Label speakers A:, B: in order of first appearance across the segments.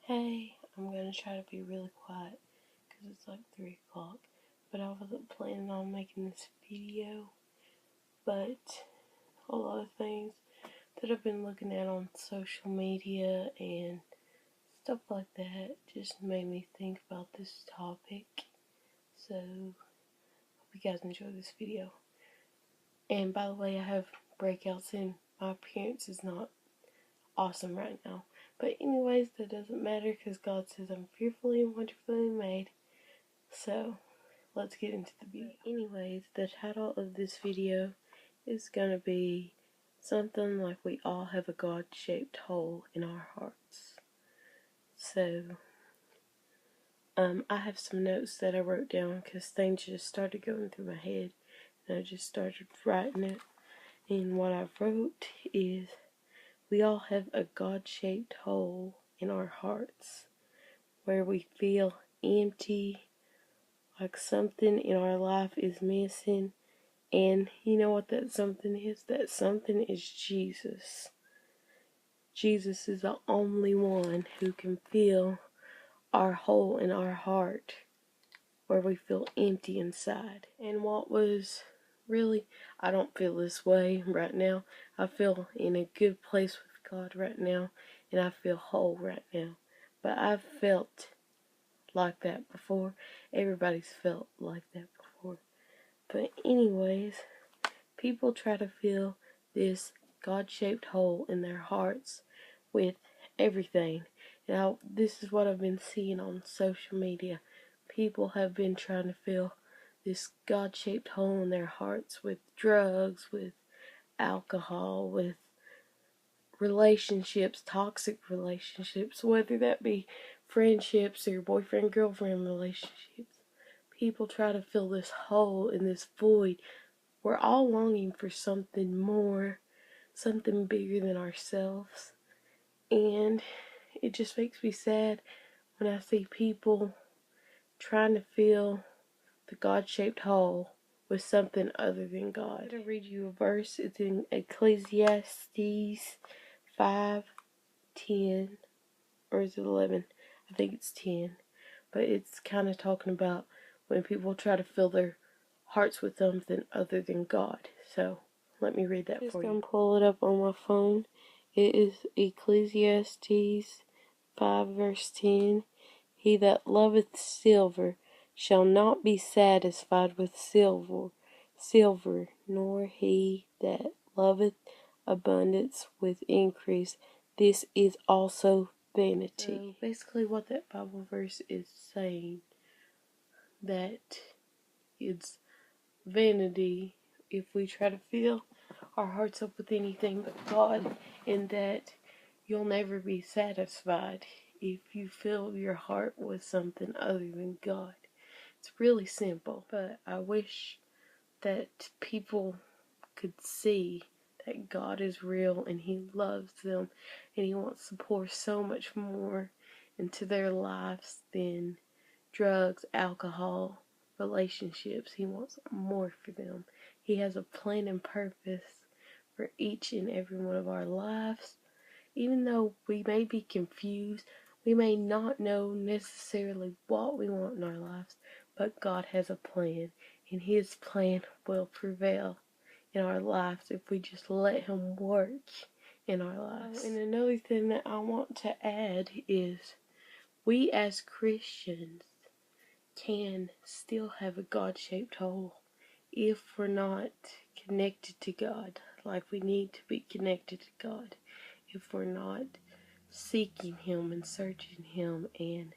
A: Hey, I'm gonna try to be really quiet because it's like 3 o'clock, but I wasn't planning on making this video, but a lot of things that I've been looking at on social media and stuff like that just made me think about this topic, so hope you guys enjoy this video. And by the way, I have breakouts and my appearance is not awesome right now. But anyways, that doesn't matter because God says I'm fearfully and wonderfully made. So, let's get into the video. Anyways, the title of this video is going to be something like we all have a God-shaped hole in our hearts. So, I have some notes that I wrote down because things just started going through my head. And I just started writing it. And what I wrote is, we all have a God-shaped hole in our hearts where we feel empty, like something in our life is missing. And you know what that something is? That something is Jesus. Jesus is the only one who can fill our hole in our heart where we feel empty inside. And what was really, I don't feel this way right now. I feel in a good place with God right now, and I feel whole right now. But I've felt like that before. Everybody's felt like that before. But anyways, people try to fill this God-shaped hole in their hearts with everything. Now, this is what I've been seeing on social media. People have been trying to fill this God-shaped hole in their hearts with drugs, with alcohol, with relationships, toxic relationships, whether that be friendships or boyfriend-girlfriend relationships. People try to fill this hole in this void. We're all longing for something more, something bigger than ourselves. And it just makes me sad when I see people trying to fill the God-shaped hole with something other than God. I'm going to read you a verse. It's in Ecclesiastes 5:10, or is it 11? I think it's 10. But it's kind of talking about when people try to fill their hearts with something other than God. So, let me read that for you. Just going to pull it up on my phone. It is Ecclesiastes 5 verse 10. He that loveth silver shall not be satisfied with silver, nor he that loveth abundance with increase. This is also vanity. So basically what that Bible verse is saying, that it's vanity if we try to fill our hearts up with anything but God, and that you'll never be satisfied if you fill your heart with something other than God. It's really simple, but I wish that people could see that God is real and He loves them and He wants to pour so much more into their lives than drugs, alcohol, relationships. He wants more for them. He has a plan and purpose for each and every one of our lives. Even though we may be confused, we may not know necessarily what we want in our lives, but God has a plan, and His plan will prevail in our lives if we just let Him work in our lives. And another thing that I want to add is, we as Christians can still have a God-shaped hole if we're not connected to God like we need to be connected to God. If we're not seeking Him and searching Him and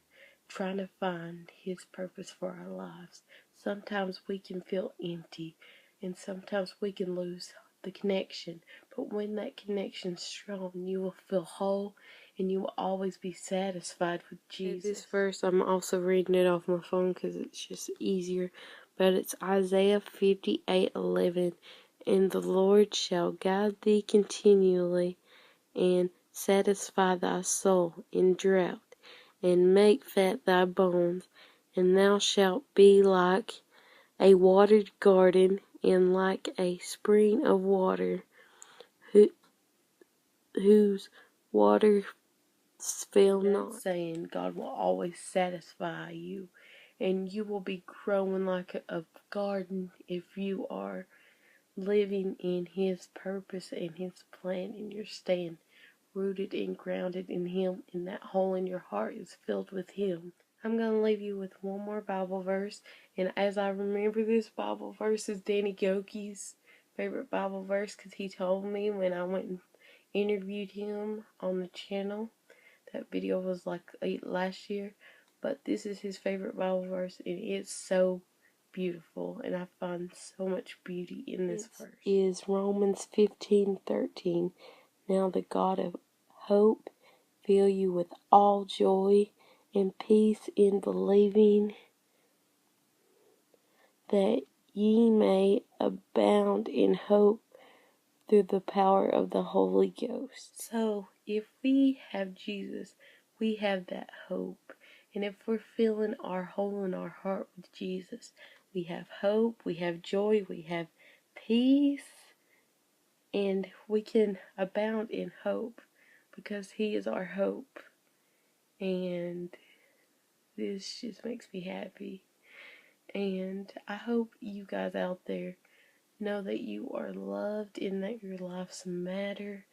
A: trying to find His purpose for our lives. Sometimes we can feel empty and sometimes we can lose the connection. But when that connection's strong, you will feel whole and you will always be satisfied with Jesus. This verse, I'm also reading it off my phone because it's just easier. But it's Isaiah 58:11. And the Lord shall guide thee continually, and satisfy thy soul in drought, and make fat thy bones, and thou shalt be like a watered garden, and like a spring of water, whose water Fail not, saying God will always satisfy you, and you will be growing like a garden if you are living in His purpose and His plan, and you're staying rooted and grounded in Him, and that hole in your heart is filled with Him. I'm going to leave you with one more Bible verse, and as I remember this Bible verse is Danny Gokey's favorite Bible verse, because he told me when I went and interviewed him on the channel. That video was like late last year, but this is his favorite Bible verse, and it's so beautiful, and I find so much beauty in this verse. It is Romans 15:13. Now the God of hope fill you with all joy and peace in believing, that ye may abound in hope through the power of the Holy Ghost. So, if we have Jesus, we have that hope. And if we're filling our hole in our heart with Jesus, we have hope, we have joy, we have peace, and we can abound in hope because He is our hope. And this just makes me happy. And I hope you guys out there know that you are loved and that your lives matter.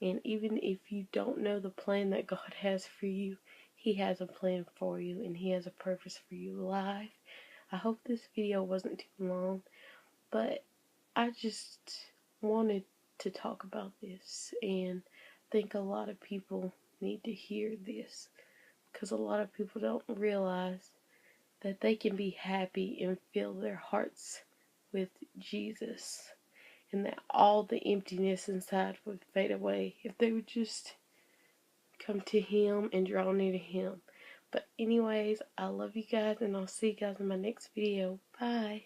A: And even if you don't know the plan that God has for you, He has a plan for you and He has a purpose for your life. I hope this video wasn't too long, but I just wanted to talk about this, and I think a lot of people need to hear this, because a lot of people don't realize that they can be happy and fill their hearts with Jesus, and that all the emptiness inside would fade away if they would just come to Him and draw near to Him. But anyways, I love you guys, and I'll see you guys in my next video. Bye.